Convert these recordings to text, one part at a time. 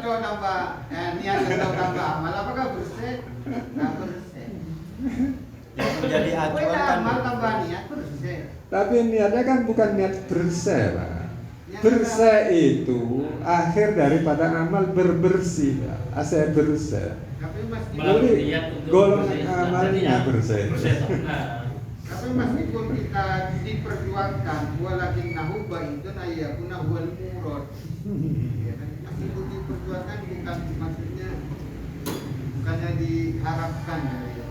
atau tambah niat atau tambah amal, apakah bersih? Nggak bersih. Yang menjadi acuan kan amal tambah niat bersih. Tapi niatnya kan bukan niat bersih, Pak. Bersih itu akhir daripada amal berbersih, Pak. Asal bersih. Tapi Jadi golongan amalnya bersih. Tapi meskipun kita diperjuangkan, walakin nahu baitun ayyakuna huwal murad. Ya kan? Meskipun diperjuangkan bukan maksudnya bukannya diharapkan ya.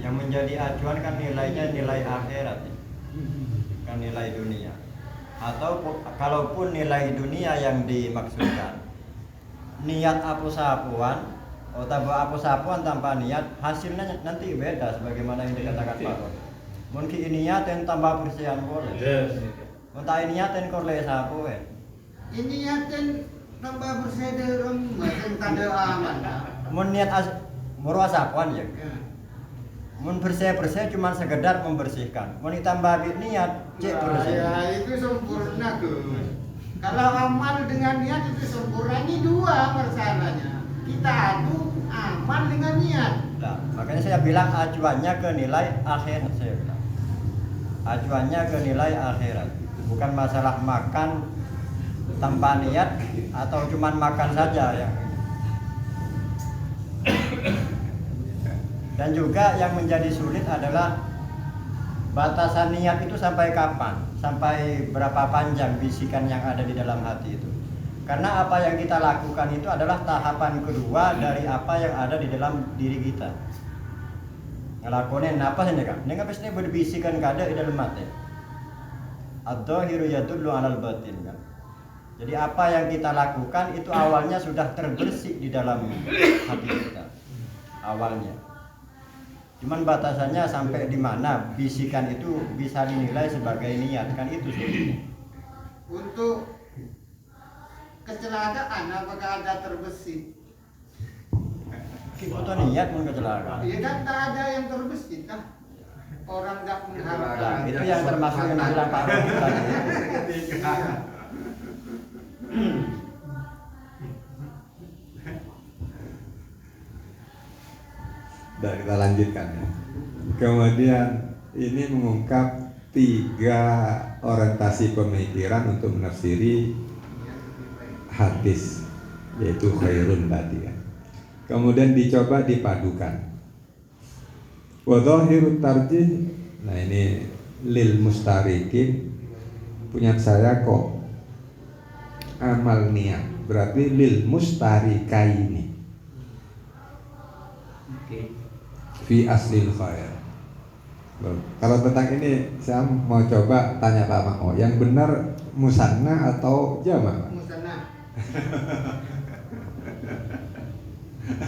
yang menjadi acuan kan nilainya nilai akhirat, kan nilai dunia. Atau kalaupun nilai dunia yang dimaksudkan, niat apu-sapuan atau apu-sapuan tanpa niat, hasilnya nanti beda sebagaimana yang dikatakan Pak Rob. Mungkin niat yang tambah persian boleh. Entah niat yang korle sapu Ini yakin tambah bersederem macam tanda aman. Mun niat murwa sapuan ya. Mun bersih-bersih cuma sekedar membersihkan. Mun ditambah niat cek bersih. Ya itu sempurna Gus. Kalau amal dengan niat itu sempurna, ini dua masalahnya. Kita adu amal dengan niat. Nah, makanya saya bilang acuannya ke nilai akhirat saya bilang. Acuannya ke nilai akhirat. Bukan masalah makan tanpa niat atau cuma makan saja ya. Dan juga yang menjadi sulit adalah batasan niat itu sampai kapan? Sampai berapa panjang bisikan yang ada di dalam hati itu? Karena apa yang kita lakukan itu adalah tahapan kedua dari apa yang ada di dalam diri kita. Ngelakonin apa sih kan? Ini pasti berbisikan kada di dalam hati. Adzahiru yadullu 'alal batin kan. Jadi apa yang kita lakukan itu awalnya sudah terbersih di dalam hati kita. Awalnya. Cuman batasannya sampai di mana bisikan itu bisa dinilai sebagai niat kan itu sih. Untuk kecelakaan apakah ada terbesit? Foto niat mun kecelakaan. Ya kan tak ada yang terbesit kan? Orang nggak mengharapkan. Nah, itu yang termasuk yang bilang Pak Robi tadi. Dan kita lanjutkan ya. Kemudian ini mengungkap 3 orientasi pemikiran untuk menafsiri hadis, yaitu khairun tadi kan. Kemudian dicoba dipadukan. Wa dhahirut tarjih, nah ini lil mustarikin punya saya kok amal niat, berarti lil mustarikaini fi aslil khair. Kalau tentang ini saya mau coba tanya Pak Mako, yang benar musanna atau jamak? Musanna.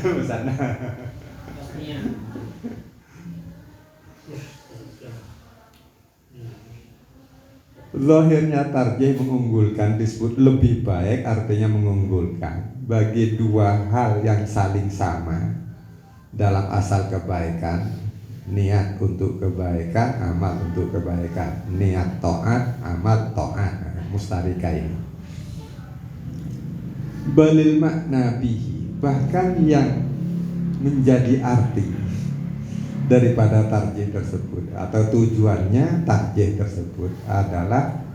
Musanna. Zahirnya tarjih mengunggulkan, disebut lebih baik, artinya mengunggulkan bagi 2 hal yang saling sama dalam asal kebaikan. Niat untuk kebaikan, amal untuk kebaikan. Niat taat, amal taat. Mustarika ini. Balil makna bihi, bahkan yang menjadi arti daripada tarjih tersebut atau tujuannya tarjih tersebut adalah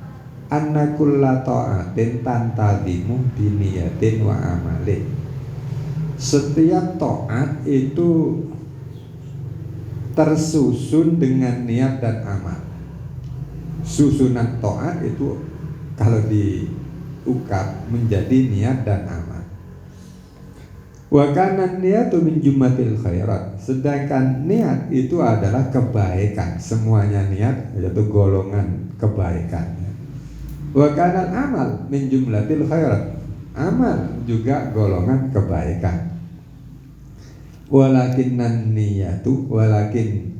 anna kulla ta'atin tantazimu biniyatin wa amalin. Setiap taat itu tersusun dengan niat dan amal. Susunan taat itu kalau diungkap menjadi niat dan amal. Wa kana niyatu min jumlatil khairat. Sedangkan niat itu adalah kebaikan. Semuanya niat yaitu golongan kebaikan. Wa kana amal min jumlatil khairat. Amal juga golongan kebaikan. Walakin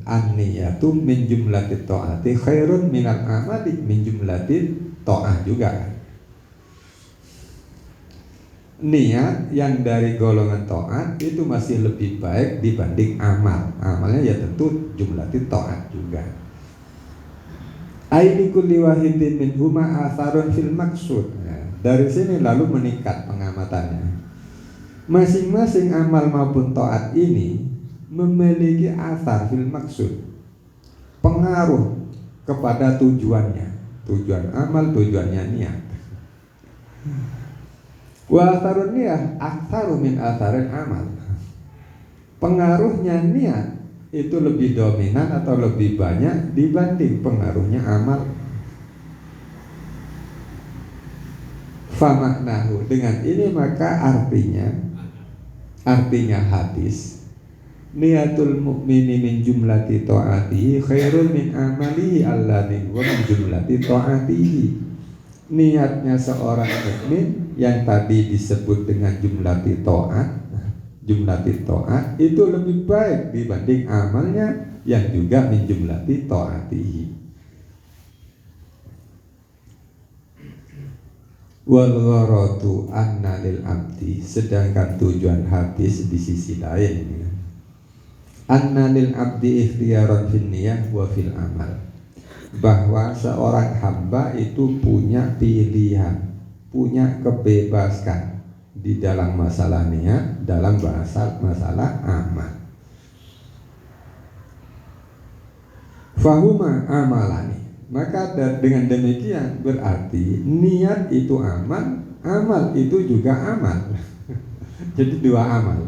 an-niyatu min jumlatit ta'ati khairun minal amali min jumlatit ta'ah juga. Niat yang dari golongan taat itu masih lebih baik dibanding amal. Amalnya ya tentu jumlatit taat juga. Aini kulli wahidin min huma atharun fil maksud. Dari sini lalu meningkat pengamatannya. Masing-masing amal maupun taat ini memiliki athar fil maksud, pengaruh kepada tujuannya. Tujuan amal, tujuannya niat. Wa atharun niyah aktsaru min atharil amal. Pengaruhnya niat itu lebih dominan atau lebih banyak dibanding pengaruhnya amal. Famaknahu, dengan ini maka artinya hadis, niatul mu'mini min jumlati ta'atihi khairun min amalihi alladhi wa min jumlati ta'atihi. Niatnya seorang mukmin yang tadi disebut dengan jumlati ta'at itu lebih baik dibanding amalnya yang juga min jumlati ta'atihi. Wal gharadu anna lil abdi, sedangkan tujuan hadis di sisi lain, anna lil abdi ikhtiyaran fil niyah wa fil amal, bahwa seorang hamba itu punya pilihan, punya kebebasan di dalam masalah niat, dalam masalah amal. Fahuma amalani, maka dengan demikian berarti niat itu amal, amal itu juga amal. Jadi dua amal.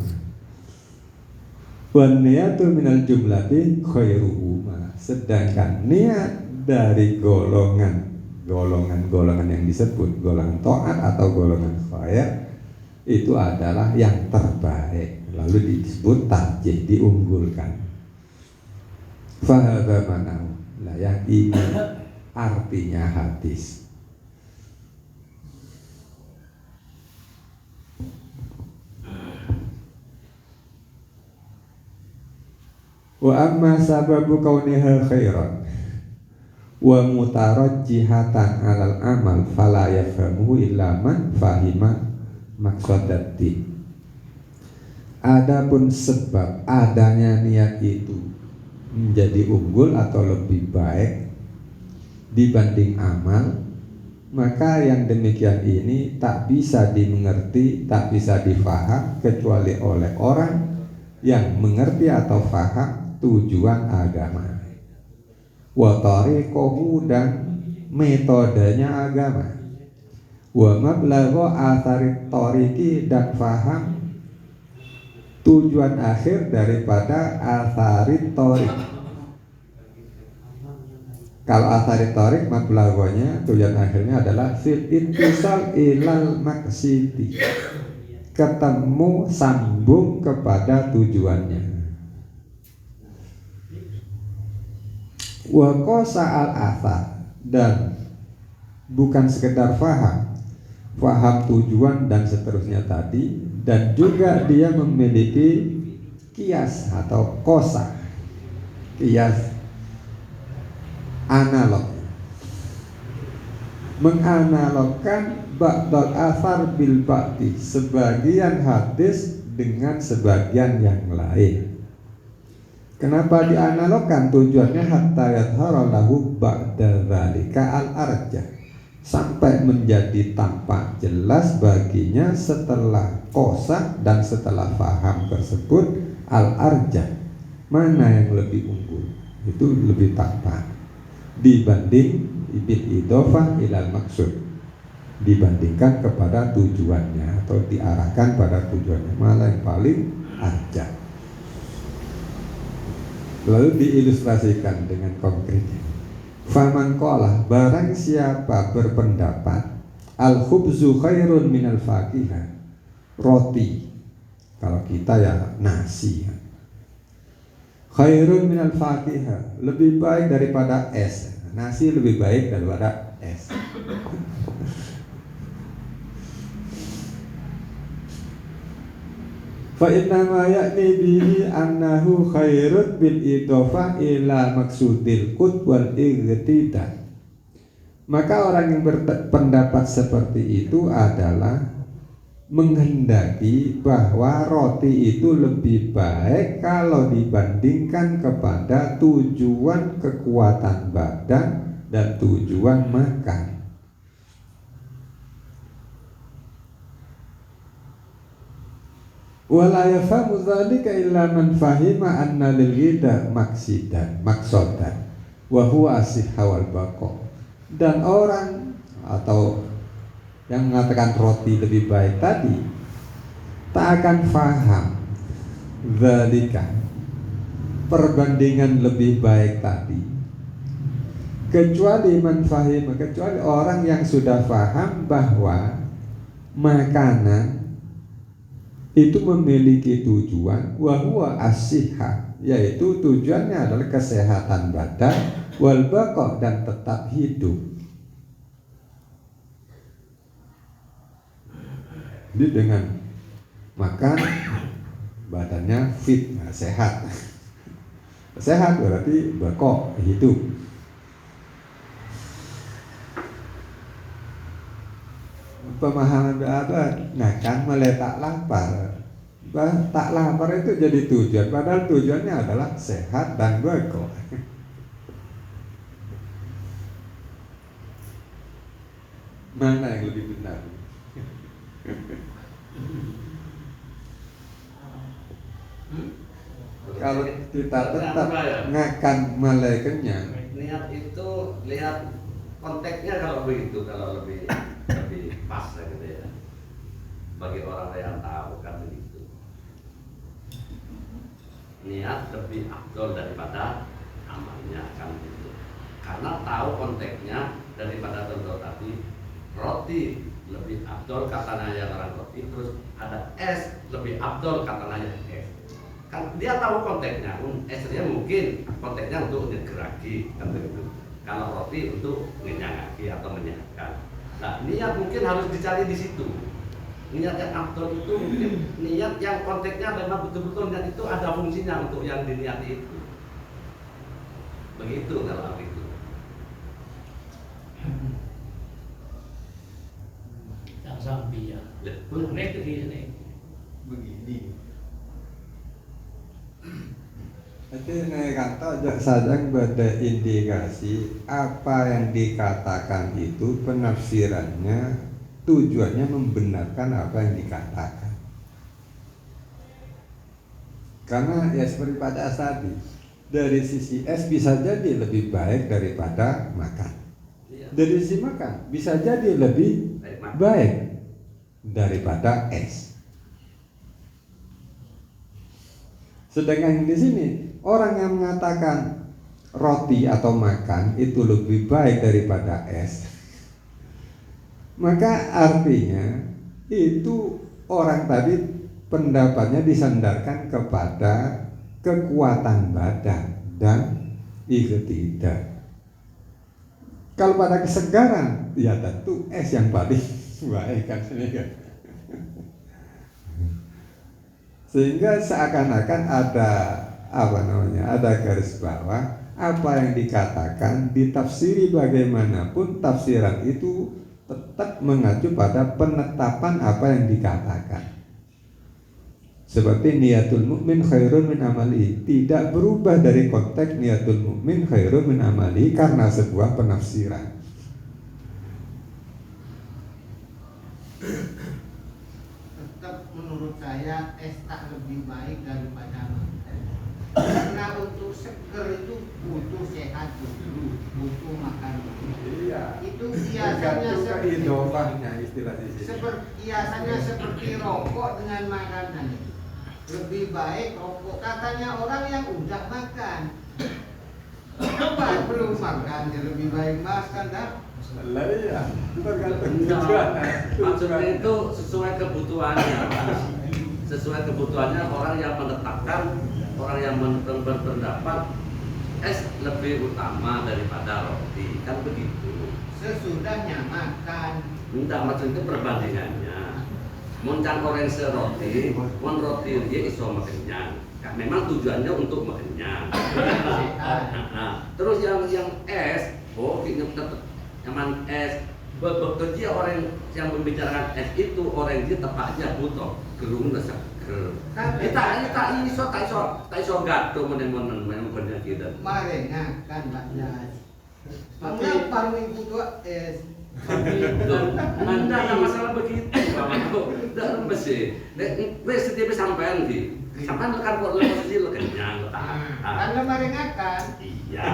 Wan niyatu minal jumlati khairuhuma, sedangkan niat dari golongan yang disebut golongan taat atau golongan khair itu adalah yang terbaik, lalu disebut tarjih, diunggulkan. Fahadha manahu, nah yang ini artinya hadis. Wa amma sababu kauniha khairan wa mutarajjihatan alal amal fala yafhamuhu illa man fahima maqsadaddin. Adapun sebab adanya niat itu menjadi unggul atau lebih baik dibanding amal, maka yang demikian ini tak bisa dimengerti, tak bisa difaham kecuali oleh orang yang mengerti atau faham tujuan agama, wa tariqahu, dan metodenya agama, wa mablagha atharit tariqi, dan faham tujuan akhir daripada atharit tariq. Kalau atharit tariq mablaghonya, tujuan akhirnya adalah fil ittisal ilal maqsidi, ketemu sambung kepada tujuannya. Wa qasa al athar, dan bukan sekedar faham tujuan dan seterusnya tadi, dan juga dia memiliki kias atau kosa, kias analog, menganalogkan ba'dal athar bil ba'di, sebagian hadis dengan sebagian yang lain. Kenapa dianalogkan? Tujuannya hatta yadhara lahu ba'da dzalika al-arjah, sampai menjadi tampak jelas baginya setelah qasa dan setelah faham tersebut al-arjah, mana yang lebih unggul, itu lebih tampak dibanding bil idhofah ilal maksud, dibandingkan kepada tujuannya atau diarahkan pada tujuannya, malah yang paling arjah. Lalu diilustrasikan dengan konkretnya. Faman qala, barang siapa berpendapat al khubzu khairun minal fakihah, roti, kalau kita ya nasi, khairun minal fakihah, lebih baik daripada es. Nasi lebih baik daripada es. Fa inna ma ya'ni bihi annahu khairun bil idhofah ila maksudil qut wal ightidal. Maka orang yang berpendapat seperti itu adalah menghendaki bahwa roti itu lebih baik kalau dibandingkan kepada tujuan kekuatan badan dan tujuan makan. Wala yafhamu dzalika illa man fahima anna lil ghida maqsadan wa huwa as-sihha wal baqa. Dan orang atau yang mengatakan roti lebih baik tadi tak akan faham dzalika, perbandingan lebih baik tadi, kecuali man fahima, kecuali orang yang sudah faham bahwa makanan itu memiliki tujuan, wa huwa as-sihha, yaitu tujuannya adalah kesehatan badan, wal baqa, dan tetap hidup. Jadi dengan makan badannya fit, nah, sehat. Sehat berarti baqa, hidup. Pemahaman berapa? Makan meletak lapar. Tak lapar itu jadi tujuan, padahal tujuannya adalah sehat dan baqa. Mana yang lebih benar? Kalau kita tetap makan mulai kenyang, niat itu lihat konteksnya, kalau begitu, kalau lebih pas gitu ya, bagi orang yang tahu kan begitu. Niat lebih afdol daripada amalnya kan gitu, karena tahu konteksnya. Daripada contoh tadi roti lebih afdol katanya yang orang roti, terus ada es lebih afdol katanya es, kan dia tahu konteksnya. Esnya mungkin konteksnya untuk nyegeraki kan begitu, kalau roti untuk ngenyangaki atau menyehatkan. Nah, niat mungkin harus dicari di situ. Niat yang afdol itu mungkin niat yang konteksnya memang betul-betul niat itu ada fungsinya untuk yang diniati itu. Begitu kalau itu. Yang sampai ya. Benar begini. Jadi kata saja pada indikasi apa yang dikatakan itu penafsirannya, tujuannya membenarkan apa yang dikatakan. Karena ya seperti pada tadi, dari sisi es bisa jadi lebih baik daripada makan. Dari sisi makan bisa jadi lebih baik daripada es. Sedangkan di sini orang yang mengatakan roti atau makan itu lebih baik daripada es, maka artinya itu orang tadi pendapatnya disandarkan kepada kekuatan badan dan ikhtiar. Kalau pada kesegaran, ya tentu es yang paling baik kan. Sehingga seakan-akan ada ada garis bawah apa yang dikatakan, ditafsiri bagaimanapun tafsiran itu tetap mengacu pada penetapan apa yang dikatakan. Seperti niatul mukmin khairun min amali, tidak berubah dari konteks niatul mukmin khairun min amali karena sebuah penafsiran. Tetap menurut saya es tak lebih baik daripada makan. Karena untuk seger itu butuh sehat dulu, butuh makan dulu. Iya. Itu biasanya seperti istilah di sini. biasanya seperti rokok dengan makanan. Lebih baik rokok katanya orang yang udah makan. Apa belum makan dia lebih baik makan dah. Lah iya, tergantung tujuan. Maksudnya itu sesuai kebutuhannya, Pak. Sesuai kebutuhannya orang yang menetapkan, orang yang berpendapat es lebih utama daripada roti, kan begitu. Sesudahnya makan. Enggak, maksudnya perbandingannya. Muncang orange roti, mon roti dia iso makenyang. Memang tujuannya untuk makenyang. Nah, terus yang es, emang es. Betul dia orang yang membicarakan es itu orang dia tepatnya butuh gerung dasar ger. Kita iso gato menen bener kita. Marena kan banyak. Mengapa minggu dua es? Anda ada masalah begitu, Pak. mesti. Nek wis setiap sampean iki. Sampean lekan kok posisi lo kenyang lo tahan. Kan lemari ngakan. Iya,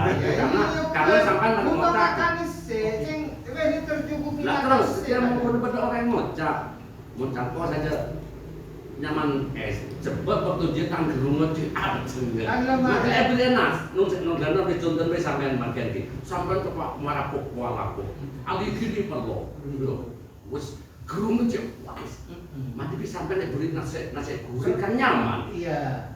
karena sampean nang bukan ngocak. makan sing wis tercukupi. Lah terus dia mau bener-bener orang yang ngocak. Ngocak kok saja nyaman cepet waktu dia tanggung ngocak ajeng. Maka enak nung gana wis contoh wis sampean bagian iki. Sampean tepak marapok walaku. Ali gini perlu. Wis gerung ngocak wis. Mati bisa sampean nek buri nasi goreng kan nyaman. Iya.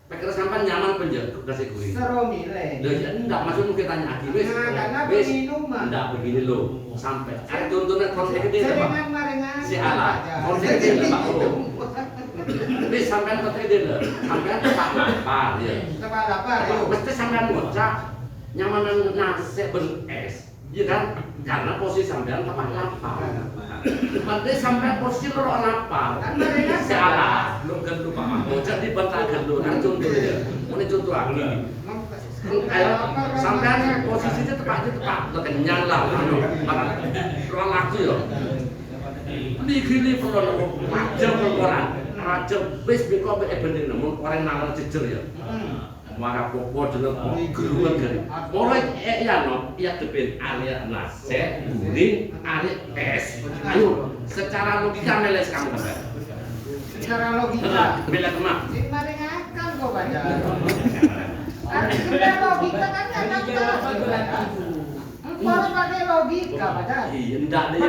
Pikir sampean nyaman penjel nasi goreng. Seru milih. Loh ya enggak, maksud mungkin tanya lagi wis. Karena Wis minuman. enggak begini loh. Sampai ada contohnya konsep gede Pak. Seringan maringan. Si ala, konsep gede Pak Bro. Wis sampean konsep gede lho. Sampean tepak lapar ya. Tepak lapar yuk. Mesti sampean ngocak nyamanan nasi beres. Iya kan? Karena posisi sampean tepak lapar. Berarti sampean posisi loro lapar. Kan maringan Si ala, lu gendut Pak Mahmud. Jadi bantah gendut kan contoh ya. Ini contoh lagi. Ayo, sampean posisinya tepat lo kenyang lah, kalau aku ya, gini perlu macam orang, macam bes beko bener namun orang nalar jejer ya, marah popo jenuh geruan gini, mulai ya no, ya tepin area nasi, guring, area es, ayo, secara logika meles kamu kan? Secara logika. Bila kemak. Sing maringan kok baca. Kan sudah logika kan enggak tahu. Kalau pakai logika padahal. Iya, enggak dia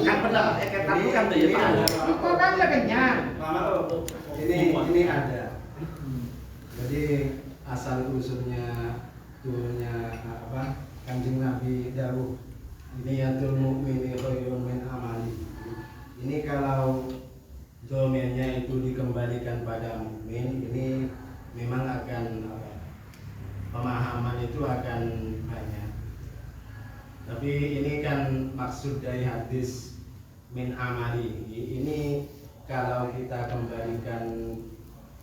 kan pendapat eketan itu kan dia tahu. Kok kan udah kenyang. Ini ada. Jadi asal usulnya turunnya apa? Kanjeng Nabi dawuh niyatul mu'mini khairun min amali. Ini kalau domainnya itu dikembalikan pada mukmin, ini memang akan pemahaman itu akan banyak. Tapi ini kan maksud dari hadis min amali. Ini kalau kita kembalikan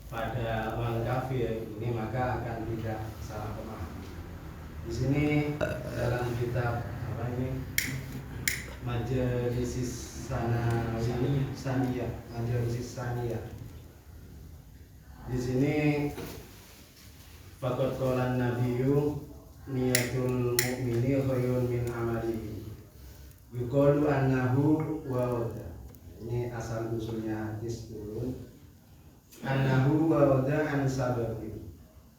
pada orang kafir ini maka akan tidak salah pemahaman. Di sini dalam kitab apa ini Majalisis Saniyah, Majalisis Saniyah. Di sini faqad qala nabiyyu niyatul mu'mini khairun min amalihi. Yuqalu annahu wa ini asal usulnya hadis turun. Annahu wa an sababi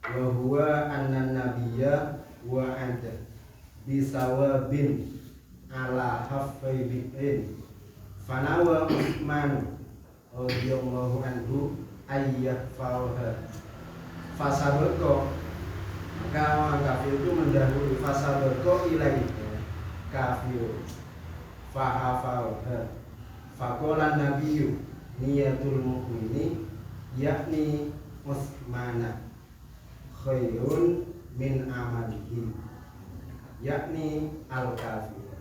wa huwa anna nabiyya wa anta bisawabin ala haffai bi'in fanawa Utsman radhiyallahu anhu ayyah fauha fasaberko, maka orang kafir itu mendahului fasaberko ilaih kafir fahafauha fakolan nabiyyu niyatul mu'mini yakni Utsmana khairun min amalihi yakni al-kafir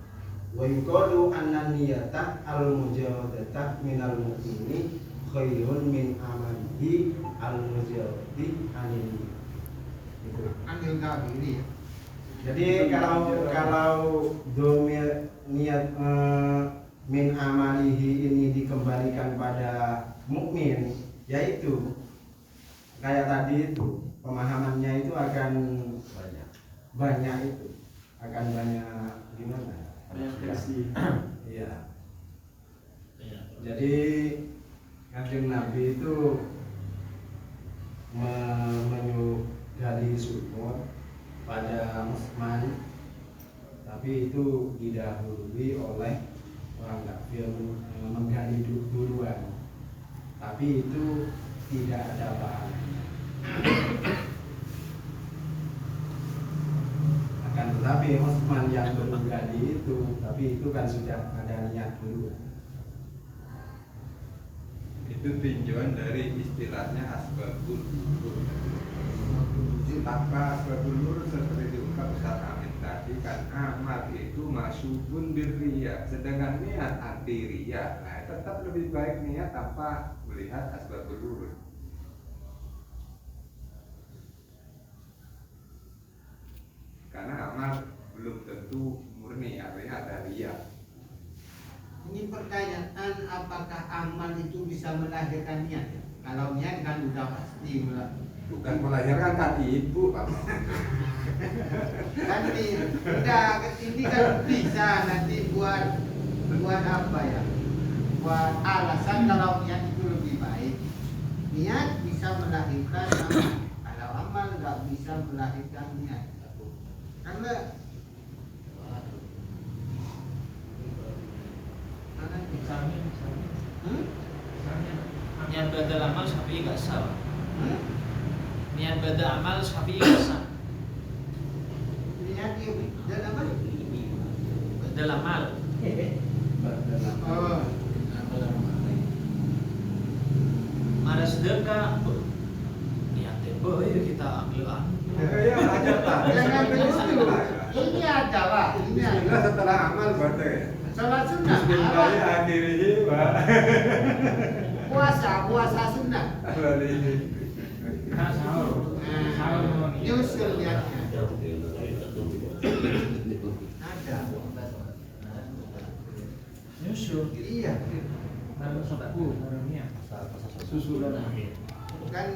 wa yuqalu anna niyata al-mujawadata minal mu'mini khairun min amalihi al-mujawadi anil Anil kafiri. Jadi kalau domir niat min amalihi ini dikembalikan pada mukmin, yaitu kayak tadi itu pemahamannya itu akan banyak itu akan banyak gimana? Iya. Jadi Kanjeng Nabi itu menyugali sujud pada Utsman, tapi itu didahului oleh orang kafir menggali duluan, tapi itu tidak ada pahalanya. Akan tetapi Utsman yang menggali itu, tapi itu kan sudah ada niat dulu. Itu tinjauan dari istilahnya asbabul nurul. Tanpa asbabul nurul seperti diungkap Ustaz Amin tadi kan amal itu masyubun birriya, sedangkan niat anti riya. Nah, tetap lebih baik niat tanpa melihat asbabul nurul. Karena amal belum tentu murni, artinya ada riya. Ini pertanyaan apakah amal itu bisa melahirkan niat ya? Kalau niat kan udah pasti Bukan melahirkan kan ibu, Pak. kan ini kan bisa nanti buat apa ya? Buat alasan kalau niat itu lebih baik. Niat bisa melahirkan amal. Kalau amal nggak bisa melahirkan niat. Karena Misalnya, hmm? niat badal amal Syafi'i gak sah. Hmm? Niat badal amal Syafi'i gak sah. Niat itu dan amal. Badal amal. Oh. Mara sedekah. Niatnya boy kita ambil Ya, ajar Pak. Jangan begitu. Ini ada Pak. Ini ada. Bismillah setelah amal berarti. Salat sunnah. Bismillah akhirnya, Pak. Puasa sunnah. Nah, sahur. Sahur. Nyusul niatnya. Ada. nyusul. Iya. Baru sepuh, baru niat. Susulan. Kan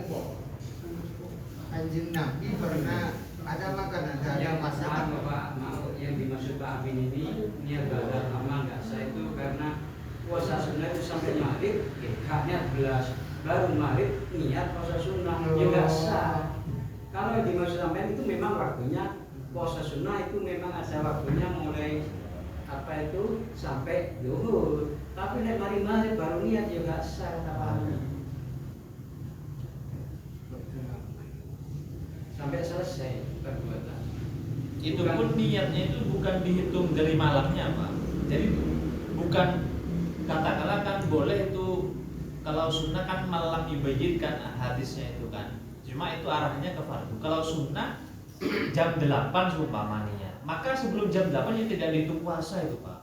Kanjeng Nabi pernah ada makan ada masakan. Bapak, mau yang dimaksud Pak Amin ini niat badal amal nggak sah itu karena puasa sunnah itu sampai maghrib, haknya 11 baru maghrib niat puasa sunnah, ya nggak sah. Kalau yang dimaksud sampai itu memang waktunya puasa sunnah itu memang ada waktunya mulai apa itu sampai zuhur. Tapi nek mari-mari baru niat ya nggak sah kata Pak Amin. Sampai selesai perbuatan. Itu pun niatnya itu bukan dihitung dari malamnya, Pak. Jadi bukan katakanlah kan boleh itu kalau sunnah kan malam yubayyid kan hadisnya itu kan. Cuma itu arahnya ke fardu. Kalau sunnah jam 8 seumpamanya. Maka sebelum jam 8 ya tidak dihitung puasa itu, Pak.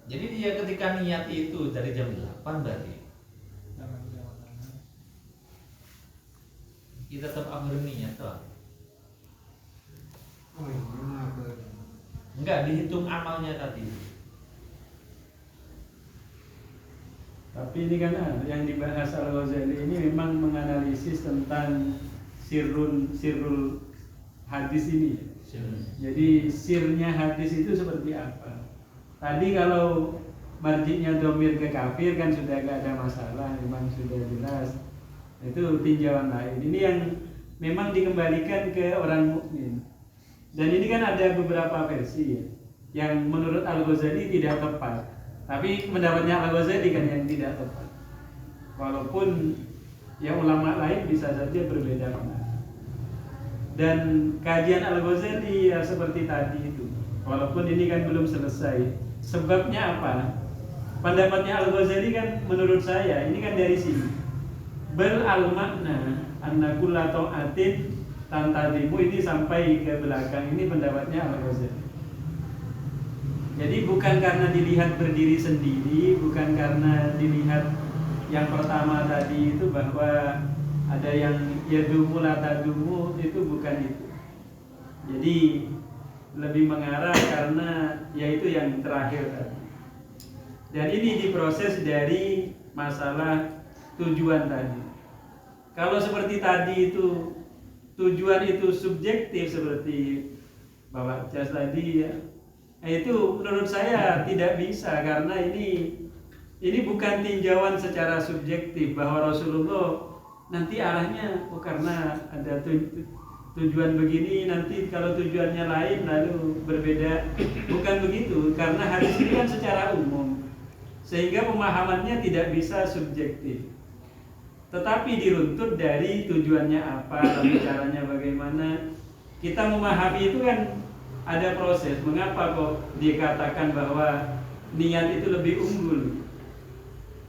Jadi dia ketika niat itu dari jam 8 berarti kita tetap ambil niat toh. Oh, iya. Enggak dihitung amalnya tadi. Tapi ini kan yang dibahas Al-Ghazali ini memang menganalisis tentang sirrul hadis ini. Jadi sirnya hadis itu seperti apa? Tadi kalau marjinya domir ke kafir kan sudah gak ada masalah, memang sudah jelas. Itu tinjauan lain. Ini yang memang dikembalikan ke orang mukmin. Dan ini kan ada beberapa versi ya, yang menurut Al-Ghazali tidak tepat. Tapi pendapatnya Al-Ghazali kan yang tidak tepat. Walaupun yang ulama lain bisa saja berbeda pendapat. Dan kajian Al-Ghazali ya seperti tadi itu. Walaupun ini kan belum selesai. Sebabnya apa? Pendapatnya Al-Ghazali kan menurut saya ini kan dari sini. Bal al-makna anna kulla ta'atin tantadimu ini sampai ke belakang ini pendapatnya Al-Ghazali. Jadi bukan karena dilihat berdiri sendiri, bukan karena dilihat yang pertama tadi itu bahwa ada yang yadumu la tadumu, itu bukan itu. Jadi lebih mengarah karena yaitu yang terakhir tadi. Dan ini diproses dari masalah tujuan tadi. Kalau seperti tadi itu tujuan itu subjektif seperti Bapak Jas tadi ya, itu menurut saya tidak bisa karena ini bukan tinjauan secara subjektif bahwa Rasulullah nanti arahnya karena ada tujuan begini nanti kalau tujuannya lain lalu berbeda, bukan begitu karena hadis ini kan secara umum sehingga pemahamannya tidak bisa subjektif. Tetapi diruntut dari tujuannya apa, lalu caranya bagaimana. Kita memahami itu kan ada proses. Mengapa kok dikatakan bahwa niat itu lebih unggul?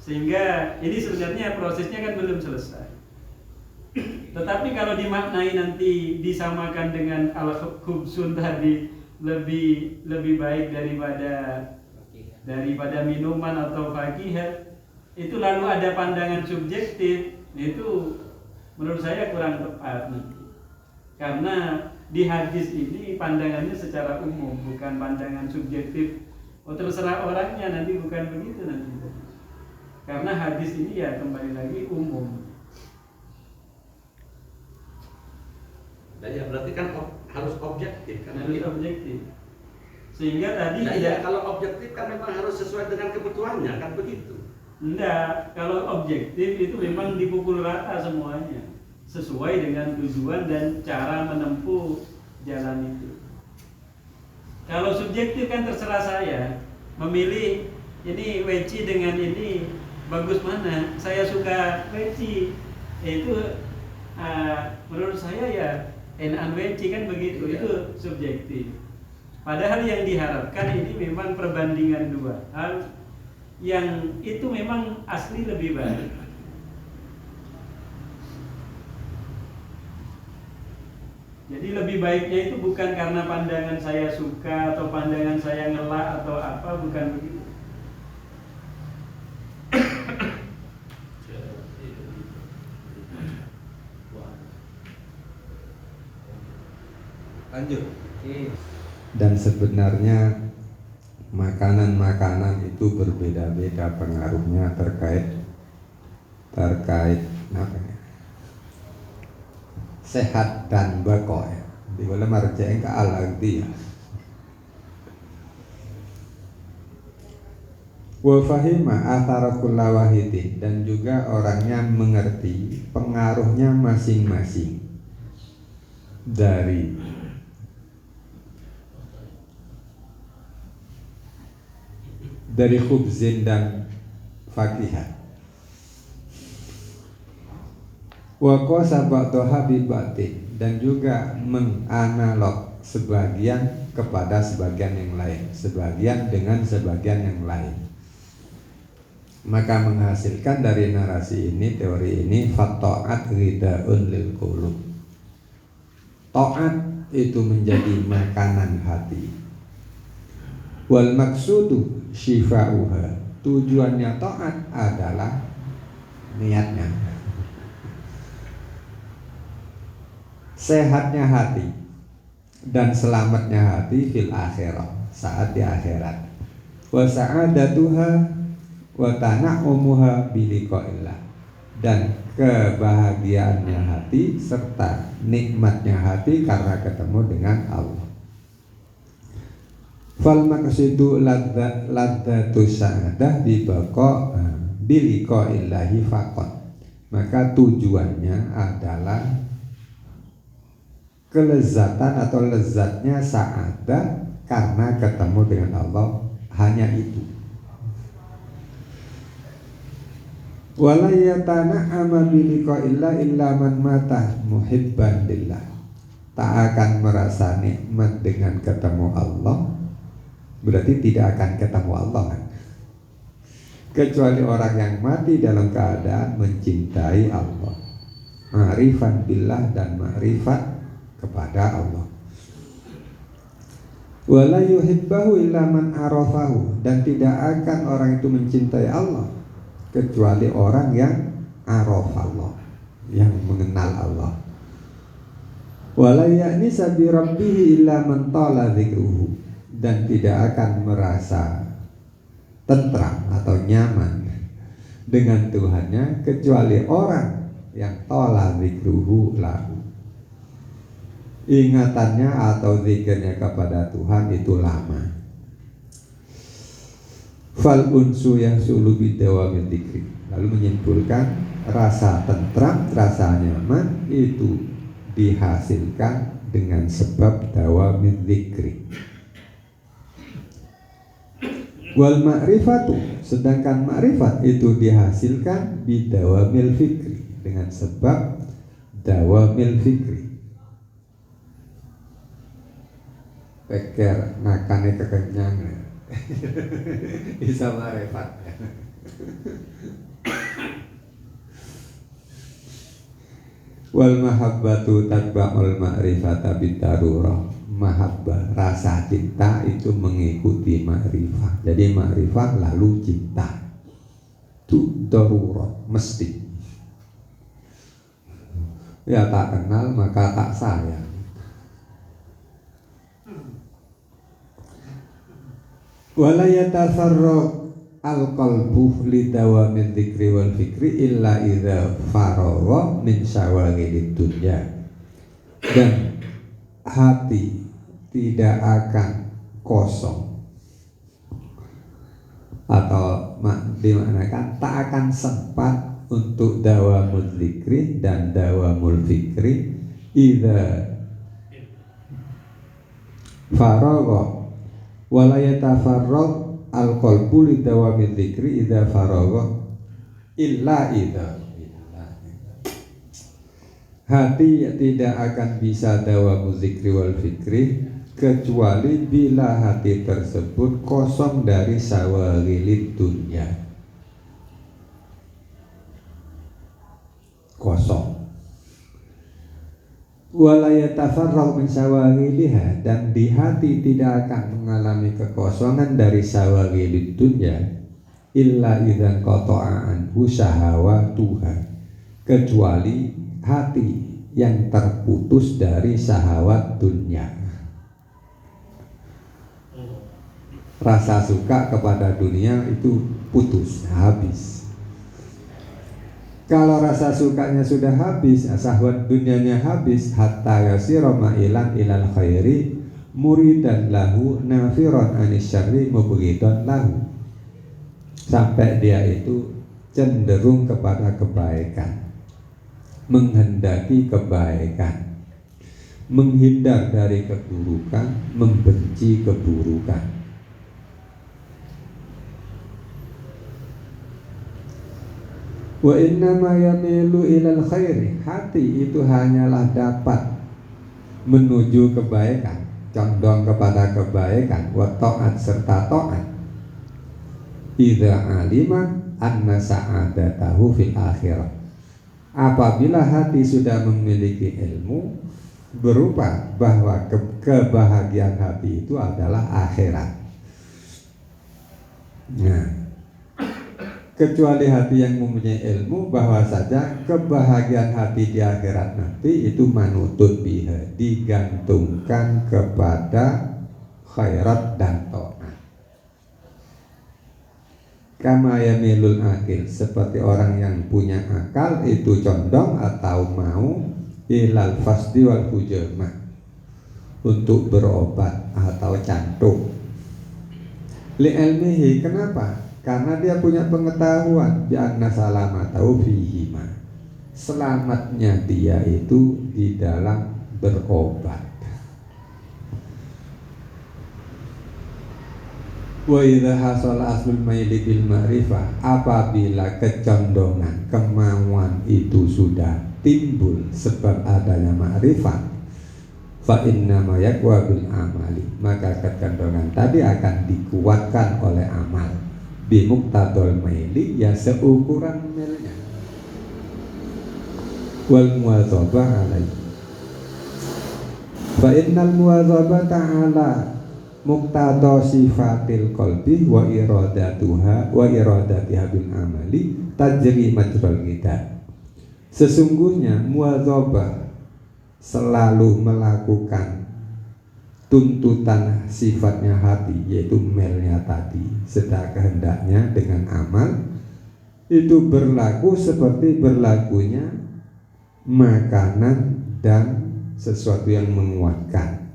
Sehingga ini sebenarnya prosesnya kan belum selesai. Tetapi kalau dimaknai nanti disamakan dengan al-khubsun tadi lebih baik daripada minuman atau fakihat, itu lalu ada pandangan subjektif, itu menurut saya kurang tepat nanti. Karena di hadis ini pandangannya secara umum, bukan pandangan subjektif Oh terserah orangnya, nanti bukan begitu nanti. Karena hadis ini ya kembali lagi umum. Dan ya berarti kan harus objektif kan? Harus objektif. Sehingga tadi Nah, ya, kalau objektif kan memang harus sesuai dengan kebutuhannya kan begitu. enggak, kalau objektif itu memang dipukul rata semuanya sesuai dengan tujuan dan cara menempuh jalan itu. Kalau subjektif kan terserah saya memilih ini weci dengan ini bagus mana. Saya suka weci, itu menurut saya ya enakan weci kan begitu. Itu subjektif. Padahal yang diharapkan ini memang perbandingan dua hal yang itu memang asli lebih baik. Jadi lebih baiknya itu bukan karena pandangan saya suka atau pandangan saya ngelak atau apa, bukan begitu. Lanjut. Dan sebenarnya makanan-makanan itu berbeda-beda pengaruhnya terkait apa ya? Sehat dan bako ya. Di dalam marjain ke al-aghdiyah. Wa fahima athara kulla wahidin, dan juga orangnya mengerti pengaruhnya masing-masing dari khubzin dan fakihah. Wa qasa ba'daha bi ba'din, dan juga menganalog sebagian kepada sebagian yang lain, sebagian dengan sebagian yang lain. Maka menghasilkan dari narasi ini, teori ini, fatta'at ghida'un lil qulub. Ta'at itu menjadi makanan hati. Wal maksudu syifa'uha, tujuannya ta'at adalah niatnya sehatnya hati dan selamatnya hati fil akhirah, saat di akhirat. Wa sa'adatuha wa tana'umuha biliqa'illah, dan kebahagiaannya hati serta nikmatnya hati karena ketemu dengan Allah. Fal maqsidu ladzatu sa'adah biliqa'illahi faqat, maka tujuannya adalah kelezatan atau lezatnya sa'adah karena ketemu dengan Allah, hanya itu. Wala yatana'ama biliqa'illah illa man mata muhibban lillah, tak akan merasa nikmat dengan ketemu Allah, berarti tidak akan ketemu Allah kan? Kecuali orang yang mati dalam keadaan mencintai Allah, ma'rifan billah dan ma'rifat kepada Allah. Wala yuhibbahu illa man arafahu, dan tidak akan orang itu mencintai Allah kecuali orang yang araf Allah, yang mengenal Allah. Wala ya'nisa bi rabbih illa man tala dzikruhu, dan tidak akan merasa tentram atau nyaman dengan Tuhannya kecuali orang yang tala dzikruhu lahu, ingatannya atau zikirnya kepada Tuhan itu lama. Fal unsu yahsulu bidawamil dzikri, lalu menyimpulkan rasa tentram, rasa nyaman itu dihasilkan dengan sebab dawamil dzikri. Wal ma'rifatu, sedangkan ma'rifat itu dihasilkan bidawamil fikri, dengan sebab dawamil fikri. Peker nakane kekenyang bisa ma'rifat. Wal mahabbatu tatba'ul ma'rifata bidarurah, mahabbah rasa cinta itu mengikuti ma'rifah. Jadi ma'rifah lalu cinta, itu darurah, mesti. Ya tak kenal maka tak sayang. Wala yatafarraq al-qalbu li dawamil dzikri wal fikri illa idza faragha min syawagilid dunya. Dan hati tidak akan kosong atau dimaknakan tak akan sempat untuk dawamul dzikri dan dawamul fikri idza faragha wala yatafarraq al-qalbu li dawamil dzikri idza faragha illa idza. Hati tidak akan bisa dawamul dzikri wal fikri kecuali bila hati tersebut kosong dari syawagilid dunya. Kosong. Wala yatafarraq min syawagiliha, dan di hati tidak akan mengalami kekosongan dari syawagilid dunya illa idzan qata'a anhu syahawatuha, kecuali hati yang terputus dari syahwat dunia. Rasa suka kepada dunia itu putus, habis. Kalau rasa sukanya sudah habis, syahwat dunianya habis, hatta yasira ma'ilan ilal khairi muridan lahu nafiron anis syarri mubghidan lahu, sampai dia itu cenderung kepada kebaikan, menghendaki kebaikan, menghindar dari keburukan, membenci keburukan. Wa innama yamilu ilal khairi, hati itu hanyalah dapat menuju kebaikan, condong kepada kebaikan, wa ta'at serta ta'at idza alima anna sa'adatahu fil akhirah, apabila hati sudah memiliki ilmu berupa bahwa kebahagiaan hati itu adalah akhirat. Nah, kecuali hati yang mempunyai ilmu bahwa saja kebahagiaan hati di akhirat nanti itu manutun biha, digantungkan kepada khairat dan ta'at. Kama yamilul akil, seperti orang yang punya akal itu condong atau mau ilal fasdi wal hujamah, untuk berobat atau cantuk. Li ilmihi, kenapa? Karena dia punya pengetahuan bi anna salamatahu fihima, selamatnya dia itu di dalam berobat. Wa idza hasala aslul maili bil ma'rifah, apabila kecondongan kemauan itu sudah timbul sebab adanya ma'rifat, fa inna ma yaqwa bil amali, maka kecondongan tadi akan dikuatkan oleh amal. Bi muqtadul maili, ya seukuran melnya. Wal muwadzabah alaihi, fa innal muwadzabah ta'ala muqtada sifatil qalbi wa iradatuha wa iradatiha bil amali tajri majral kita. Sesungguhnya muwadzabah selalu melakukan tuntutan sifatnya hati, yaitu melnya tadi, sedang kehendaknya dengan amal itu berlaku seperti berlakunya makanan dan sesuatu yang menguatkan,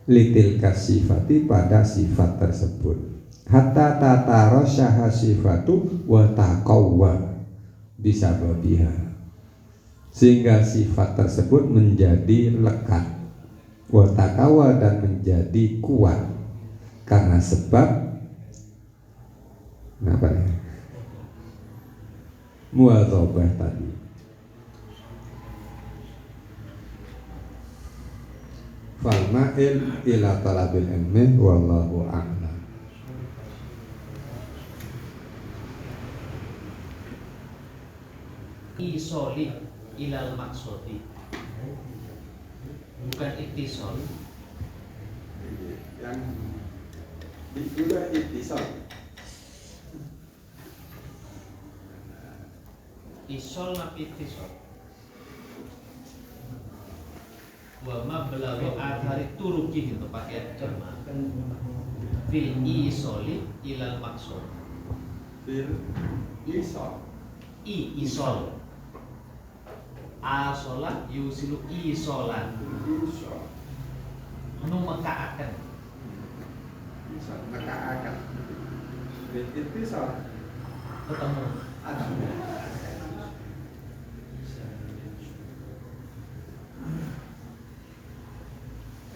litil kasifati, pada sifat tersebut, hatta tataro syaha sifatu wa taqawwa bisa babiha, sehingga sifat tersebut menjadi lekat, wa taqawwa, dan menjadi kuat karena sebab apa ya? Muwadzabah tadi. Falma'il ila talabil ilmi wallahu a'lam. Isoli ilal maksudi, bukan ittisol. Yang juga ittisal. Isol napi ittisol. Wa ma belagu athari turuki, itu pakai Jerman. fil isoli ilal maksud. Fil isol. Isol. Asola yusilu isolan. Isol. Nu mekaaken. Isol nekaaken. Fil isol. Ketemu.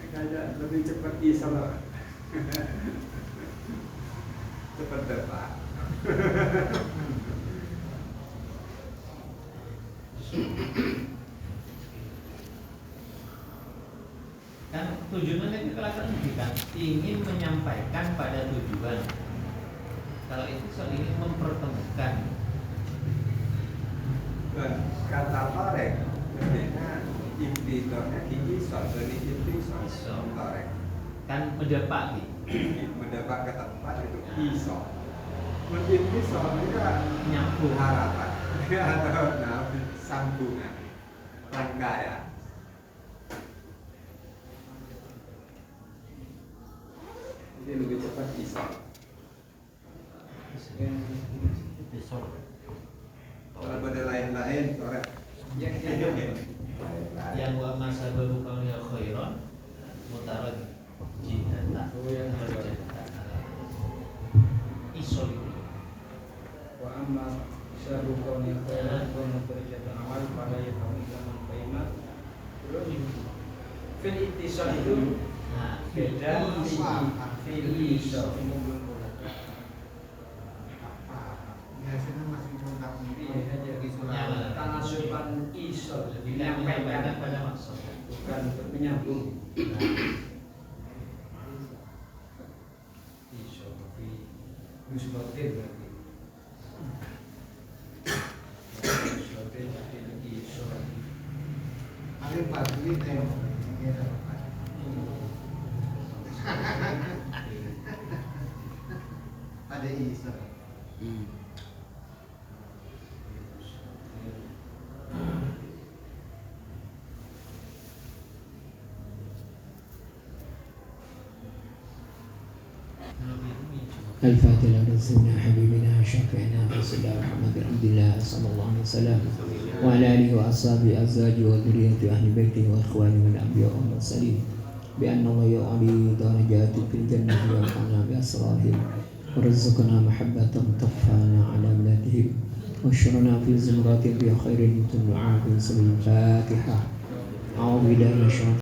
Kayak lebih cepat isol. Cepat depan. Kan tujuannya itu kalau kan ingin menyampaikan pada tujuan. Kalau itu soal ingin mempertemukan. Kata torek berbeda. Impitornya isol. Jadi isol. Torek. Kan mendapat Mendapat ke tempat itu isol. Isol juga nyambung. harapan atau sambungan rangkaian. Jadi lebih cepat isol. Kalau pada lain-lain torek. Yang wa masa baru kaunya khairan mutarad jihata. Isol itu. Wa amma syarru qawli khairan wa mutarjatan amal pada yakum zaman qaimat. Fil ittisal itu Nah, beda fil isal. Biasanya masih kontak Tanasuban isal menyampaikan menyampaikan pada maksud. bukan untuk menyambung. Isal fi musbatin berarti. Musbatin fil isal. Alif Badri tengok. Ada Isa. الفاتحة لرسولنا حبيبنا شفيعنا رسول محمد عبد الله صلى الله عليه وسلم وعلى آله وأصحابه أزواجه وذريته أهل بيته وإخوانه من الأنبياء والمرسلين بأن الله يعلي درجات في الجنة ويرفعنا بأسرارهم ورزقنا محبة ترفعنا على أولادهم واشرنا في زمرات بخير تنعى في سبيل الفاتحة أعوذ بالله من الشيطان